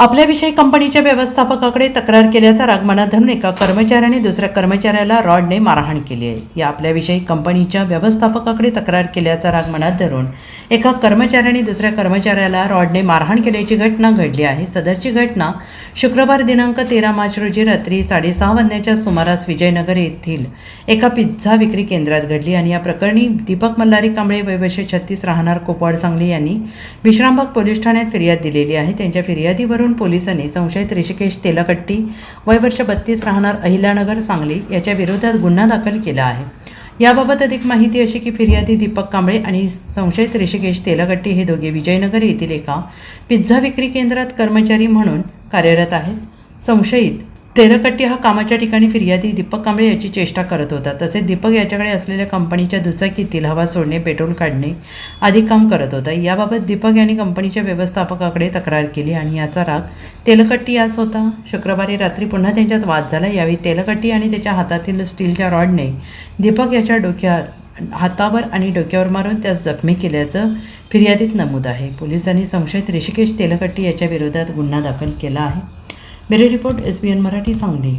आपल्याविषयी कंपनीच्या व्यवस्थापकाकडे तक्रार केल्याचा राग मनात धरून एका कर्मचाऱ्याने दुसऱ्या कर्मचाऱ्याला रॉडने मारहाण केली आहे। या आपल्याविषयी कंपनीच्या व्यवस्थापकाकडे तक्रार केल्याचा राग मनात धरून एका कर्मचाऱ्याने दुसऱ्या कर्मचाऱ्याला रॉडने मारहाण केल्याची घटना घडली आहे। सदरची घटना शुक्रवार दिनांक 13 मार्च रोजी रात्री 6:30 वाजण्याच्या सुमारास विजयनगर येथील एका पिझ्झा विक्री केंद्रात घडली आणि या प्रकरणी दीपक मल्हारी कांबळे वय वर्ष 36 राहणार कोपवाड सांगली यांनी विश्रामबाग पोलीस ठाण्यात फिर्याद दिलेली आहे। त्यांच्या फिर्यादीवरून पोलिसांनी संशयित ऋषिकेश तेलकट्टी वय वर्ष 32 राहणार अहिल्यानगर सांगली याच्या विरोधात गुन्हा दाखल केला आहे। याबाबत अधिक माहिती अशी की फिर्यादी दीपक कांबळे आणि संशयित ऋषिकेश तेलकट्टी हे दोघे विजयनगर येथील एका पिझ्झा विक्री केंद्रात कर्मचारी म्हणून कार्यरत आहेत। संशयित तेलकट्टी हा कामाच्या ठिकाणी फिर्यादी दीपक कांबळे याची चेष्टा करत होता। तसेच दीपक याच्याकडे असलेल्या कंपनीच्या दुचाकीतील हवा सोडणे, पेट्रोल काढणे आदी काम करत होता। याबाबत दीपक यांनी कंपनीच्या व्यवस्थापकाकडे तक्रार केली आणि याचा राग तेलकट्टी यास होता। शुक्रवारी रात्री पुन्हा त्यांच्यात वाद झाला। यावेळी तेलकट्टी आणि त्याच्या हातातील स्टीलच्या रॉडने दीपक याच्या हातावर आणि डोक्यावर मारून त्यास जखमी केल्याचं फिर्यादीत नमूद आहे। पोलिसांनी संशयित ऋषिकेश तेलकट्टी याच्या विरोधात गुन्हा दाखल केला आहे। Bureau report SBN Marathi Sangli.